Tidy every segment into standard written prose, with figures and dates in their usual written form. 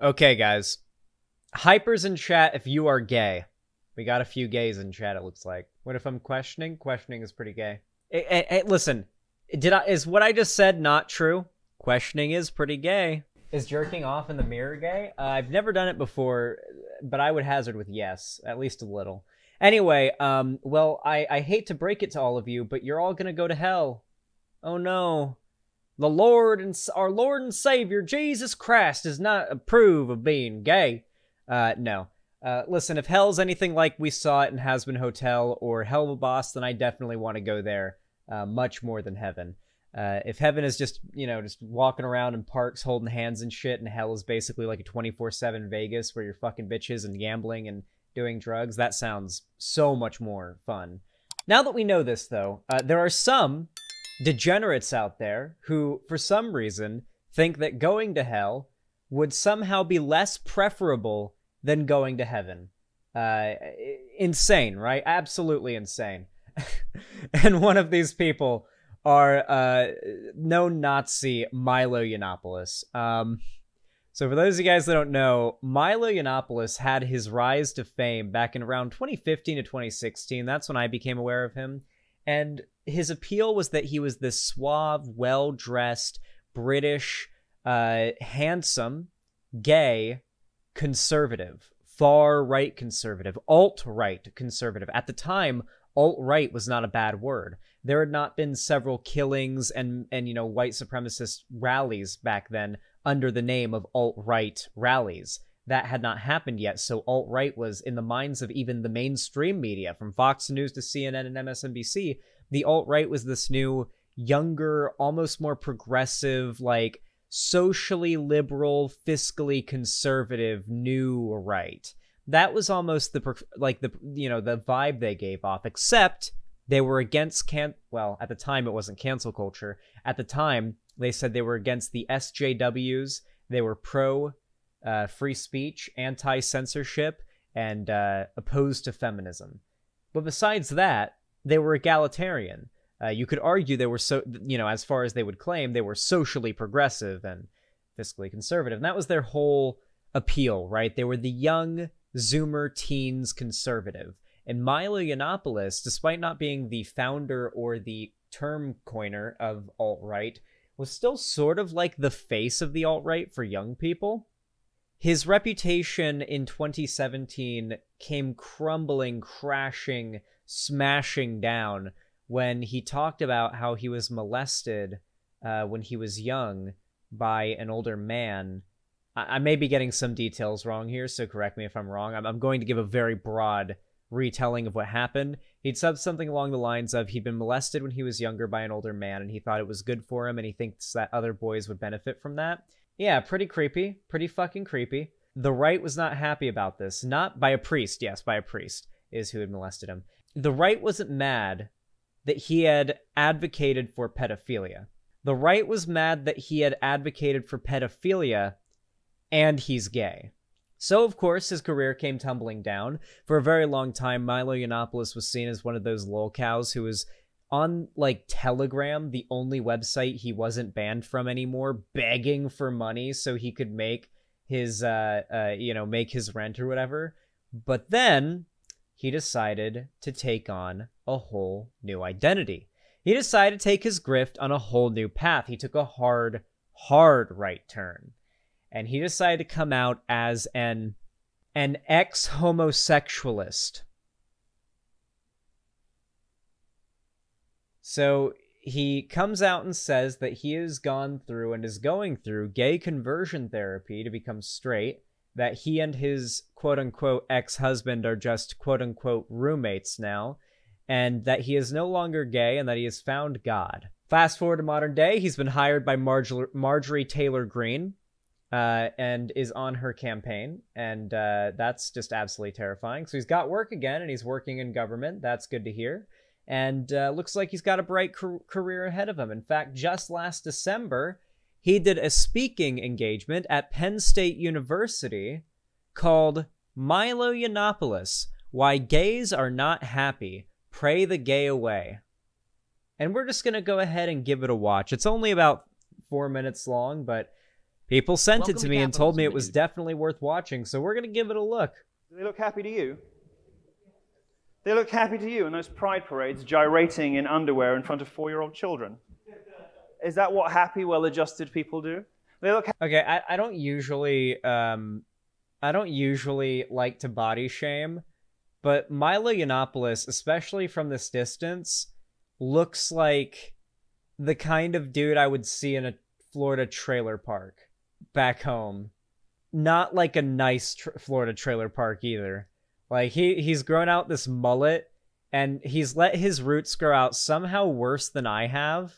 Okay, guys. Hypers in chat if you are gay. We got a few gays in chat, it looks like. What if I'm questioning? Questioning is pretty gay. Hey, listen. Is what I just said not true? Questioning is pretty gay. Is jerking off in the mirror gay? I've never done it before, but I would hazard with yes, at least a little. Anyway, well, I hate to break it to all of you, but you're all gonna go to hell. Oh no. The Lord and our Lord and Savior, Jesus Christ, does not approve of being gay. No. Listen, if hell's anything like we saw it in Hazbin Hotel or Hellboss, then I definitely want to go there much more than heaven. If heaven is just, just walking around in parks holding hands and shit, and hell is basically like a 24/7 Vegas where you're fucking bitches and gambling and doing drugs, that sounds so much more fun. Now that we know this, though, there are some degenerates out there who, for some reason, think that going to hell would somehow be less preferable than going to heaven. Insane, right? Absolutely insane. And one of these people are known Nazi Milo Yiannopoulos. So for those of you guys that don't know, Milo Yiannopoulos had his rise to fame back in around 2015 to 2016. That's when I became aware of him. And his appeal was that he was this suave, well-dressed, British, handsome, gay, conservative, far-right conservative, alt-right conservative. At the time, alt-right was not a bad word. There had not been several killings and white supremacist rallies back then under the name of alt-right rallies. That had not happened yet, so alt-right was in the minds of even the mainstream media, from Fox News to CNN and MSNBC. The alt-right was this new, younger, almost more progressive, like, socially liberal, fiscally conservative new right. That was almost the vibe they gave off, except they were against well, at the time it wasn't cancel culture. At the time, they said they were against the SJWs. They were pro free speech, anti-censorship, and opposed to feminism. But besides that, they were egalitarian. You could argue they were as far as they would claim, they were socially progressive and fiscally conservative. And that was their whole appeal, right? They were the young Zoomer teens conservative. And Milo Yiannopoulos, despite not being the founder or the term coiner of alt-right, was still sort of like the face of the alt-right for young people. His reputation in 2017 came crumbling, crashing, smashing down when he talked about how he was molested when he was young by an older man. I may be getting some details wrong here, so correct me if I'm wrong. I'm going to give a very broad retelling of what happened. He'd said something along the lines of he'd been molested when he was younger by an older man, and he thought it was good for him, and he thinks that other boys would benefit from that. Yeah, pretty creepy. Pretty fucking creepy. The right was not happy about this. Not by a priest. Yes, by a priest is who had molested him. The right wasn't mad that he had advocated for pedophilia. The right was mad that he had advocated for pedophilia and he's gay. So, of course, his career came tumbling down. For a very long time, Milo Yiannopoulos was seen as one of those lolcows who was on, like, Telegram, the only website he wasn't banned from anymore, begging for money so he could make his, make his rent or whatever. But then he decided to take on a whole new identity. He decided to take his grift on a whole new path. He took a hard right turn. And he decided to come out as an ex-homosexualist. So he comes out and says that he has gone through and is going through gay conversion therapy to become straight, that he and his quote-unquote ex-husband are just quote-unquote roommates now, and that he is no longer gay and that he has found God. Fast forward to modern day, he's been hired by Marjorie Taylor Greene, and is on her campaign, and that's just absolutely terrifying. So he's got work again, and he's working in government. That's good to hear. And looks like he's got a bright career ahead of him. In fact, just last December, he did a speaking engagement at Penn State University called Milo Yiannopoulos, Why Gays Are Not Happy. Pray the Gay Away. And we're just going to go ahead and give it a watch. It's only about 4 minutes long, but People sent Welcome it to to me and told me it capitalism, was dude. definitely worth watching, so we're gonna give it a look. Do they look happy to you? They look happy to you in those pride parades, gyrating in underwear in front of 4-year-old children. Is that what happy, well-adjusted people do? They look. Okay, I don't usually like to body shame, but Milo Yiannopoulos, especially from this distance, looks like the kind of dude I would see in a Florida trailer park back home. Not like a nice Florida trailer park either. Like he's grown out this mullet and he's let his roots grow out somehow worse than I have.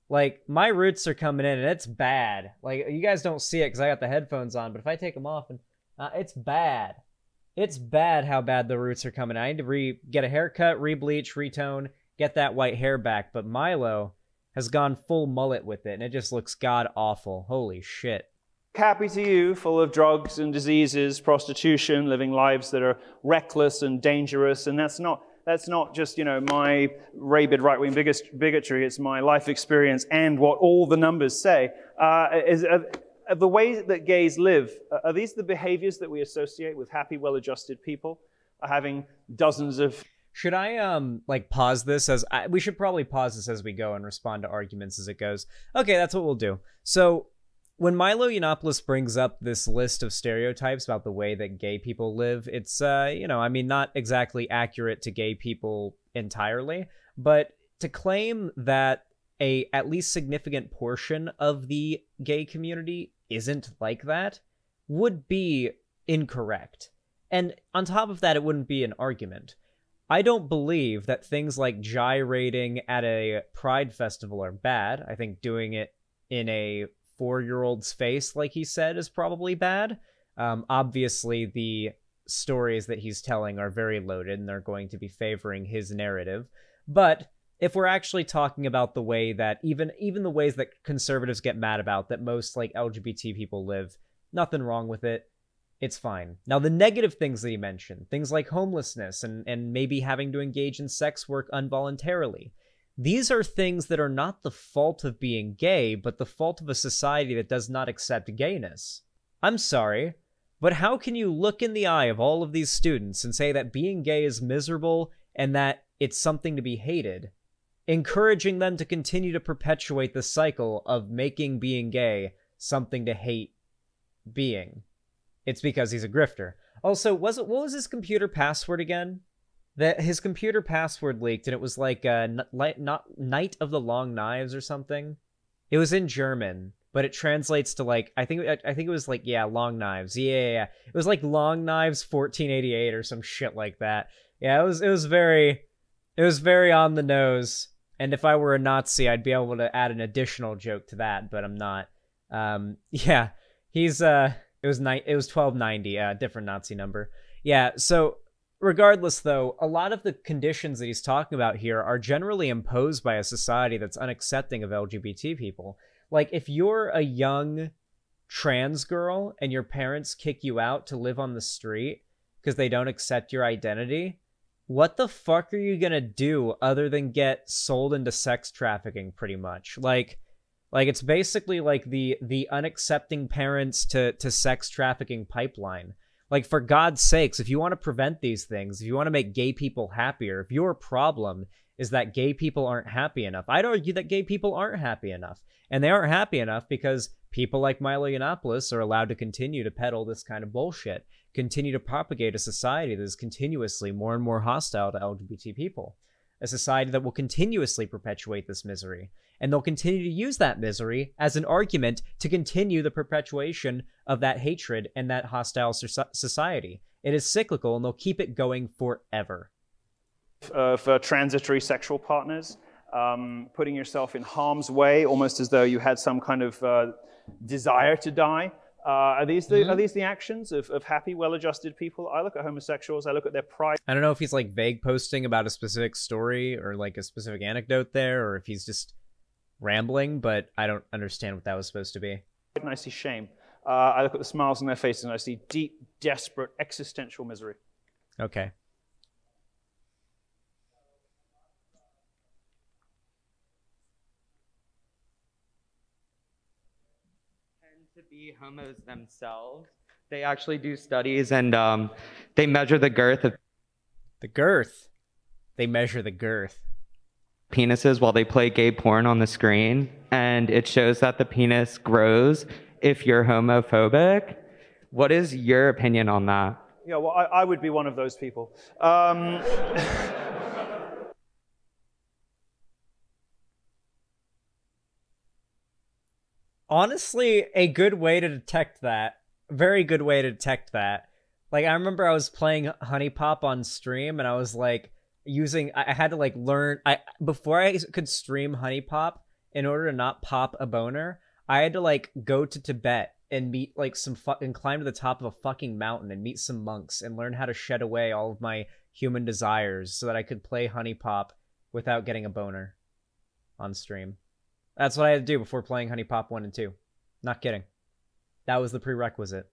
Like my roots are coming in and it's bad. Like you guys don't see it because I got the headphones on, but if I take them off and it's bad. It's bad how bad the roots are coming. I need to get a haircut, re-bleach, retone, get that white hair back. But Milo has gone full mullet with it and it just looks god awful. Holy shit. Happy to you, full of drugs and diseases, prostitution, living lives that are reckless and dangerous, and that's not just, my rabid right-wing bigotry. It's my life experience and what all the numbers say. The ways that gays live, are these the behaviors that we associate with happy, well-adjusted people? Having dozens of... Should I, pause this we should probably pause this as we go and respond to arguments as it goes. Okay, that's what we'll do. So, when Milo Yiannopoulos brings up this list of stereotypes about the way that gay people live, it's, not exactly accurate to gay people entirely, but to claim that a at least significant portion of the gay community isn't like that would be incorrect. And on top of that, it wouldn't be an argument. I don't believe that things like gyrating at a pride festival are bad. I think doing it in a 4-year-old's face, like he said, is probably bad. Obviously, the stories that he's telling are very loaded, and they're going to be favoring his narrative. But if we're actually talking about the way that even the ways that conservatives get mad about that most like LGBT people live, nothing wrong with it. It's fine. Now, the negative things that he mentioned, things like homelessness and maybe having to engage in sex work involuntarily, these are things that are not the fault of being gay, but the fault of a society that does not accept gayness. I'm sorry, but how can you look in the eye of all of these students and say that being gay is miserable and that it's something to be hated, encouraging them to continue to perpetuate the cycle of making being gay something to hate being? It's because he's a grifter. Also, what was his computer password again? That his computer password leaked, and it was like Night of the Long Knives or something. It was in German, but it translates to like I think it was like Long Knives. Yeah. It was like Long Knives 1488 or some shit like that. Yeah, it was very on the nose. And if I were a Nazi, I'd be able to add an additional joke to that, but I'm not. He's it was 1290, different Nazi number. Yeah, so regardless, though, a lot of the conditions that he's talking about here are generally imposed by a society that's unaccepting of LGBT people. Like, if you're a young trans girl and your parents kick you out to live on the street because they don't accept your identity, what the fuck are you gonna do other than get sold into sex trafficking, pretty much? Like it's basically like the unaccepting parents to sex trafficking pipeline. Like, for God's sakes, if you want to prevent these things, if you want to make gay people happier, if your problem is that gay people aren't happy enough, I'd argue that gay people aren't happy enough. And they aren't happy enough because people like Milo Yiannopoulos are allowed to continue to peddle this kind of bullshit, continue to propagate a society that is continuously more and more hostile to LGBT people. A society that will continuously perpetuate this misery. And they'll continue to use that misery as an argument to continue the perpetuation of that hatred and that hostile society. It is cyclical, and they'll keep it going forever. For transitory sexual partners, putting yourself in harm's way, almost as though you had some kind of desire to die. Are these the actions of happy, well-adjusted people? I look at homosexuals, I look at their pride. I don't know if he's like vague posting about a specific story or like a specific anecdote there, or if he's just rambling, but I don't understand what that was supposed to be. And I see shame. I look at the smiles on their faces and I see deep, desperate, existential misery. Okay. to be homos themselves. They actually do studies, and they measure the girth of The girth. They measure the girth. penises while they play gay porn on the screen, and it shows that the penis grows if you're homophobic. What is your opinion on that? Yeah, well, I would be one of those people. Honestly, a good way to detect that. Very good way to detect that. Like, I remember I was playing Honey Pop on stream, and I was like, I had to like learn, before I could stream Honey Pop, in order to not pop a boner, I had to like go to Tibet and meet like and climb to the top of a fucking mountain and meet some monks and learn how to shed away all of my human desires so that I could play Honey Pop without getting a boner on stream. That's what I had to do before playing Honey Pop 1 and 2. Not kidding. That was the prerequisite.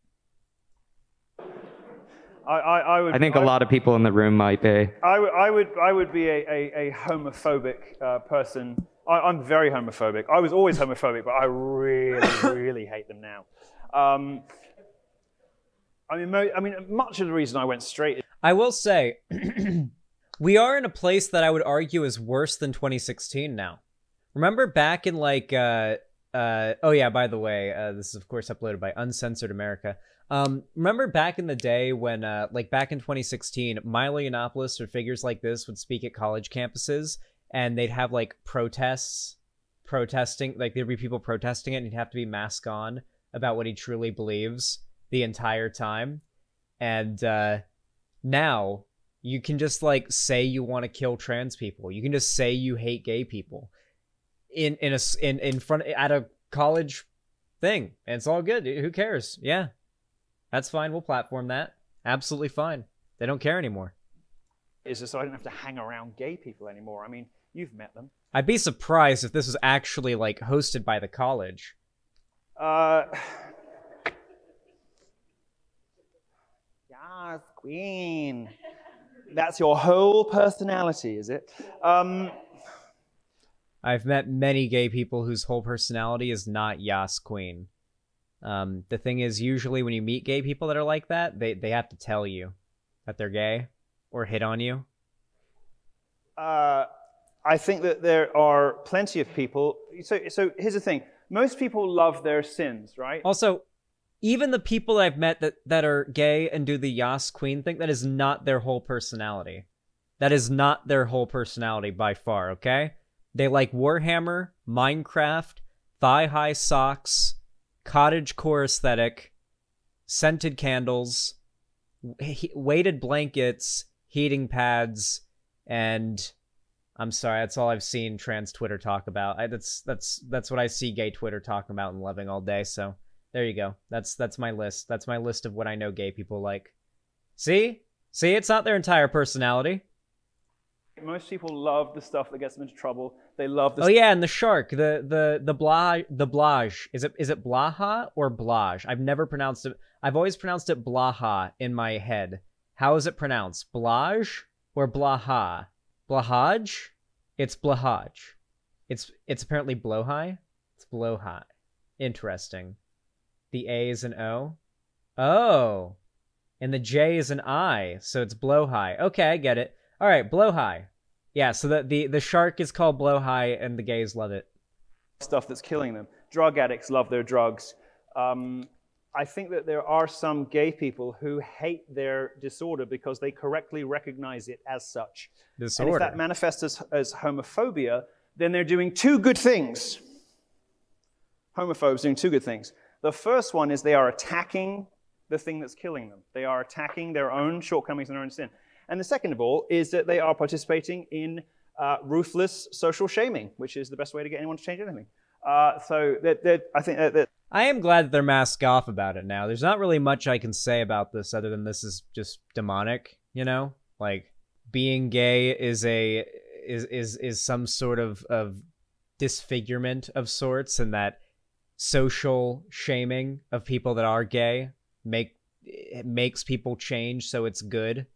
I think a lot of people in the room might be. I would be a homophobic person. I'm very homophobic. I was always homophobic, but I really, really hate them now. I mean, much of the reason I went straight. I will say, we are in a place that I would argue is worse than 2016 now. Remember back in like, oh yeah, by the way, this is of course uploaded by Uncensored America. Remember back in the day when, like back in 2016, Milo Yiannopoulos or figures like this would speak at college campuses, and they'd have like protesting, like there'd be people protesting it, and he'd have to be mask on about what he truly believes the entire time. And now you can just like say you want to kill trans people. You can just say you hate gay people in front at a college thing, and it's all good. Who cares? Yeah. That's fine. We'll platform that. Absolutely fine. They don't care anymore. Is just so I don't have to hang around gay people anymore. I mean, you've met them. I'd be surprised if this was actually like hosted by the college. Yes, queen. That's your whole personality, is it? I've met many gay people whose whole personality is not Yas Queen. The thing is, usually when you meet gay people that are like that, they have to tell you that they're gay or hit on you. I think that there are plenty of people. So here's the thing. Most people love their sins, right? Also, even the people I've met that are gay and do the Yas Queen thing, that is not their whole personality. That is not their whole personality by far, okay? They like Warhammer, Minecraft, thigh-high socks, cottagecore aesthetic, scented candles, weighted blankets, heating pads, and I'm sorry, that's all I've seen trans Twitter talk about. That's what I see gay Twitter talking about and loving all day. So there you go. That's my list. That's my list of what I know gay people like. See, it's not their entire personality. Most people love the stuff that gets them into trouble. They love the. Oh yeah, and the shark, the blage. Is it blaha or blage? I've never pronounced it. I've always pronounced it blaha in my head. How is it pronounced? Blage or blaha? Blahaj? It's blahaj. It's apparently blowhigh. It's blowhigh. Interesting. The A is an O. Oh, and the J is an I, so it's blowhigh. Okay, I get it. All right, blowhigh. Yeah, so the shark is called blowhigh, and the gays love it. Stuff that's killing them. Drug addicts love their drugs. I think that there are some gay people who hate their disorder because they correctly recognize it as such. Disorder. And if that manifests as homophobia, then they're doing two good things. Homophobes doing two good things. The first one is they are attacking the thing that's killing them. They are attacking their own shortcomings and their own sin. And the second of all is that they are participating in ruthless social shaming, which is the best way to get anyone to change anything. So I think that I am glad that they're masked off about it now. There's not really much I can say about this other than this is just demonic, you know? Like, being gay is some sort of disfigurement of sorts, and that social shaming of people that are gay makes people change, so it's good.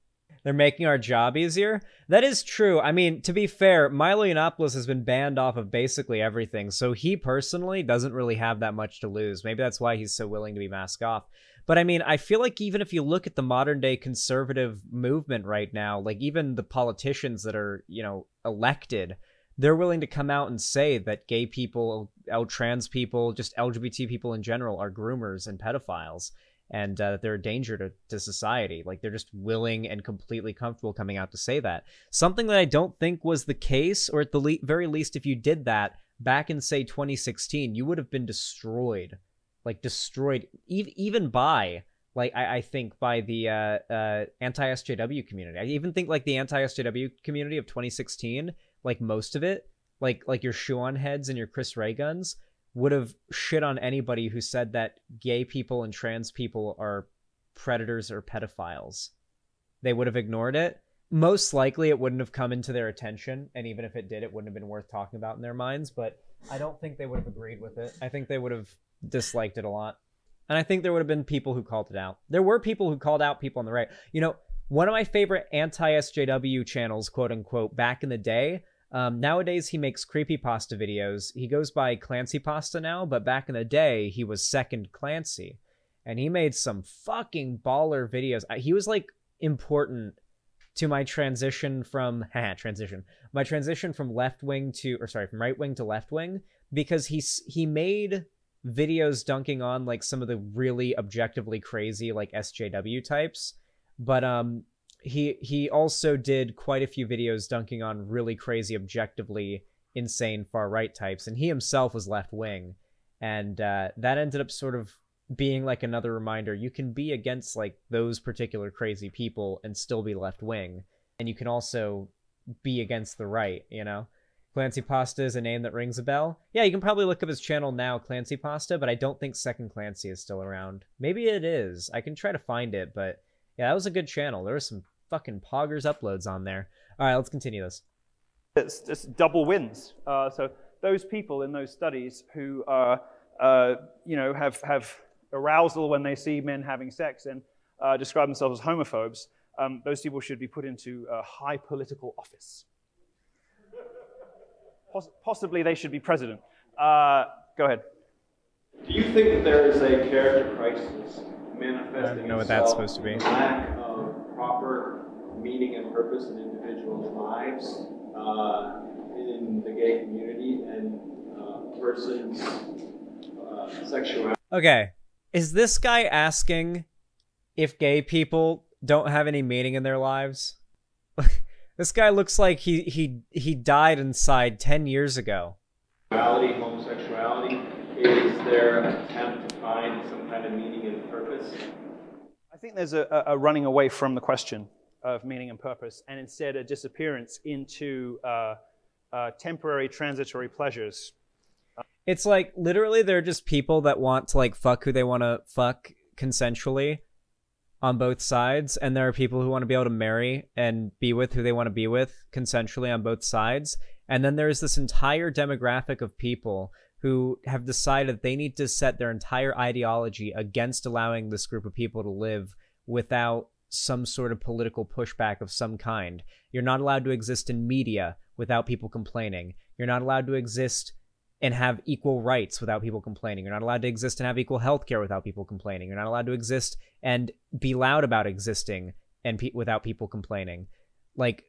They're making our job easier. That is true. I mean, to be fair, Milo Yiannopoulos has been banned off of basically everything, so he personally doesn't really have that much to lose. Maybe that's why he's so willing to be masked off. But I mean, I feel like even if you look at the modern day conservative movement right now, like even the politicians that are, you know, elected, they're willing to come out and say that gay people, trans people, just LGBT people in general are groomers and pedophiles, and that they're a danger to society. Like, they're just willing and completely comfortable coming out to say that. Something that I don't think was the case, or at the very least, if you did that back in, say, 2016, you would have been destroyed. Like, destroyed, even by, like, I think by the anti-SJW community. I even think, like, the anti-SJW community of 2016, like, most of it, like your Shuon heads and your Chris Ray guns, would have shit on anybody who said that gay people and trans people are predators or pedophiles. They would have ignored it. Most likely it wouldn't have come into their attention, and even if it did, it wouldn't have been worth talking about in their minds, but I don't think they would have agreed with it. I think they would have disliked it a lot. And I think there would have been people who called it out. There were people who called out people on the right. You know, one of my favorite anti-SJW channels, quote unquote, back in the day, nowadays he makes creepypasta videos. He goes by Clancy Pasta now, but back in the day he was Second Clancy. And he made some fucking baller videos. He was like important to my transition from my transition from from right wing to left wing, because he made videos dunking on like some of the really objectively crazy like SJW types, but he also did quite a few videos dunking on really crazy, objectively insane far right types, and he himself was left wing, and that ended up sort of being like another reminder: you can be against like those particular crazy people and still be left wing, and you can also be against the right, you know. Clancy Pasta is a name that rings a bell. Yeah, you can probably look up his channel now, Clancy Pasta, but I don't think Second Clancy is still around. Maybe it is. I can try to find it, but yeah, that was a good channel. There was some fucking poggers uploads on there. All right, let's continue this. It's double wins. So those people in those studies who you know, have arousal when they see men having sex and describe themselves as homophobes, those people should be put into a high political office. Possibly they should be president. Go ahead. Do you think that there is a character crisis manifesting I don't know what that's supposed to be. lack of proper meaning and purpose in individuals' lives in the gay community and persons' sexuality? Okay, is this guy asking if gay people don't have any meaning in their lives? This guy looks like he died inside 10 years ago. Homosexuality, is there an attempt to find some kind of meaning and purpose? I think there's a running away from the question of meaning and purpose, and instead a disappearance into temporary transitory pleasures. It's like, literally, they're just people that want to like fuck who they want to fuck consensually on both sides, and there are people who want to be able to marry and be with who they want to be with consensually on both sides. And then there's this entire demographic of people who have decided they need to set their entire ideology against allowing this group of people to live without some sort of political pushback of some kind. You're not allowed to exist in media without people complaining. You're not allowed to exist and have equal rights without people complaining. You're not allowed to exist and have equal healthcare without people complaining. You're not allowed to exist and be loud about existing and without people complaining. Like,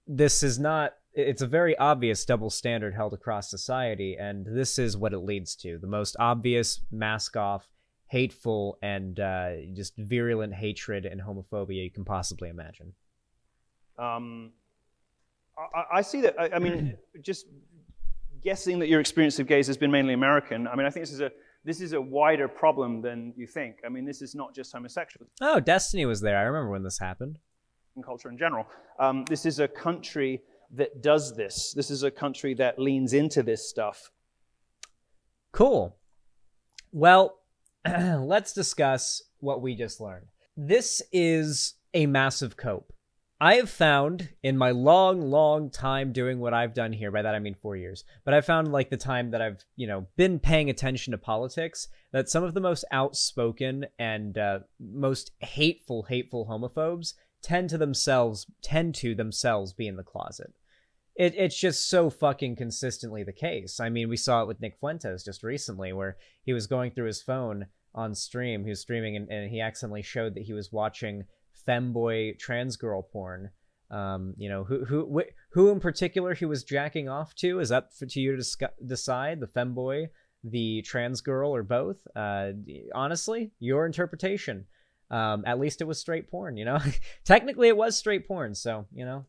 this is not... It's a very obvious double standard held across society, and this is what it leads to. The most obvious, mask-off, hateful, and just virulent hatred and homophobia you can possibly imagine. I see that. I mean, just guessing that your experience of gays has been mainly American, I mean, I think this is a wider problem than you think. I mean, this is not just homosexuals. Oh, Destiny was there. I remember when this happened. In culture in general. This is a country that does this. This is a country that leans into this stuff. Cool. Well, let's discuss what we just learned. This is a massive cope. I have found in my long time doing what I've done here, by that I mean 4 years, but I found like the time that I've, you know, been paying attention to politics, that some of the most outspoken and most hateful homophobes tend to themselves be in the closet. It's just so fucking consistently the case. I mean, we saw it with Nick Fuentes just recently, where he was going through his phone on stream. He was streaming, and he accidentally showed that he was watching femboy trans girl porn. You know, who in particular he was jacking off to? Is that to you to decide? The femboy, the trans girl, or both? Honestly, your interpretation. At least it was straight porn, you know? Technically, it was straight porn, so, you know,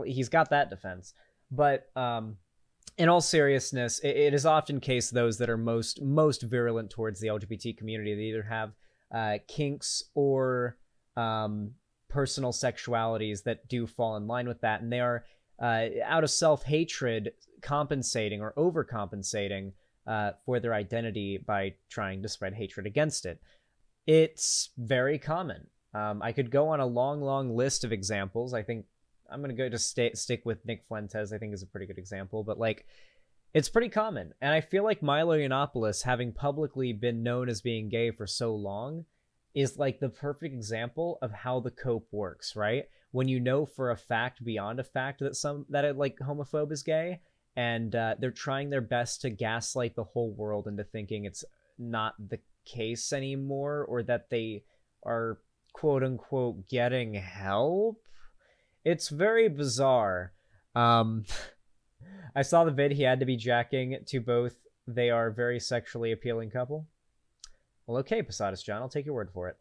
he's got that defense. But in all seriousness, it is often case those that are most virulent towards the LGBT community. They either have kinks or personal sexualities that do fall in line with that, and they are out of self-hatred compensating or overcompensating for their identity by trying to spread hatred against it. It's very common. I could go on a long list of examples. I think I'm going to go to stick with Nick Fuentes, I think is a pretty good example, but like, it's pretty common. And I feel like Milo Yiannopoulos, having publicly been known as being gay for so long, is like the perfect example of how the cope works, right? When you know for a fact beyond a fact that a like homophobe is gay, and they're trying their best to gaslight the whole world into thinking it's not the case anymore, or that they are quote unquote getting help. It's very bizarre. I saw the vid. He had to be jacking to both. They are very sexually appealing couple. Well, okay, Posadas John, I'll take your word for it.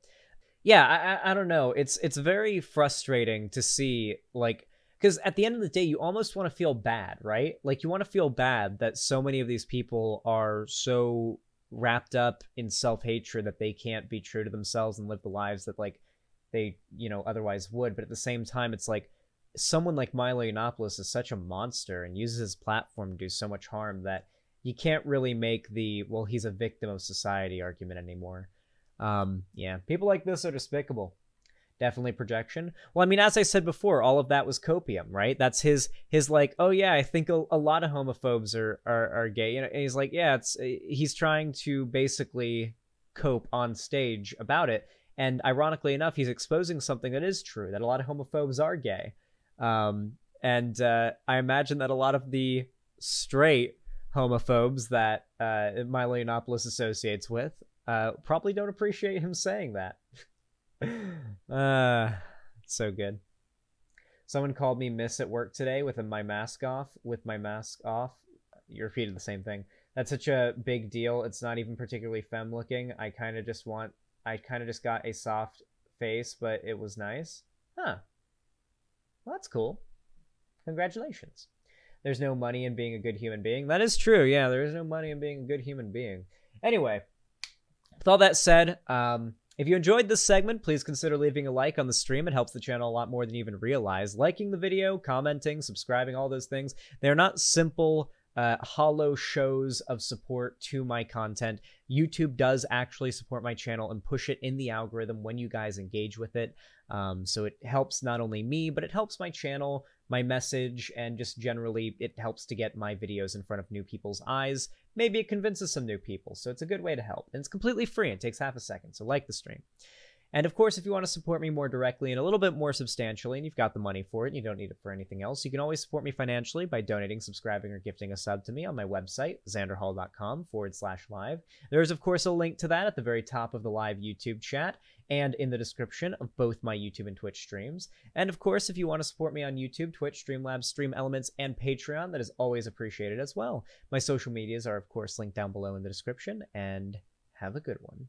Yeah, I don't know. It's very frustrating to see, like, because at the end of the day, you almost want to feel bad, right? Like, you want to feel bad that so many of these people are so wrapped up in self-hatred that they can't be true to themselves and live the lives that, like, they, you know, otherwise would. But at the same time, it's like, someone like Milo Yiannopoulos is such a monster and uses his platform to do so much harm that you can't really make the, well, he's a victim of society argument anymore. Yeah, people like this are despicable. Definitely projection. Well, I mean, as I said before, all of that was copium, right? That's his like, oh yeah, I think a lot of homophobes are gay. You know, and he's like, yeah, he's trying to basically cope on stage about it. And ironically enough, he's exposing something that is true, that a lot of homophobes are gay. And I imagine that a lot of the straight homophobes that Milo Yiannopoulos associates with probably don't appreciate him saying that. So good. Someone called me miss at work today with my mask off. With my mask off, you repeated the same thing. That's such a big deal. It's not even particularly femme looking. I kind of just got a soft face, but it was nice. Huh. Well, that's cool. Congratulations. There's no money in being a good human being. That is true. Yeah, there is no money in being a good human being. Anyway, with all that said, if you enjoyed this segment, please consider leaving a like on the stream. It helps the channel a lot more than you even realize. Liking the video, commenting, subscribing, all those things. They're not simple, hollow shows of support to my content. YouTube does actually support my channel and push it in the algorithm when you guys engage with it. So it helps not only me, but it helps my channel, my message, and just generally it helps to get my videos in front of new people's eyes. Maybe it convinces some new people, so it's a good way to help. And it's completely free. It takes half a second, so like the stream. And of course, if you want to support me more directly and a little bit more substantially, and you've got the money for it, and you don't need it for anything else, you can always support me financially by donating, subscribing, or gifting a sub to me on my website, xanderhall.com/live. There is, of course, a link to that at the very top of the live YouTube chat and in the description of both my YouTube and Twitch streams. And of course, if you want to support me on YouTube, Twitch, Streamlabs, Stream Elements, and Patreon, that is always appreciated as well. My social medias are, of course, linked down below in the description, and have a good one.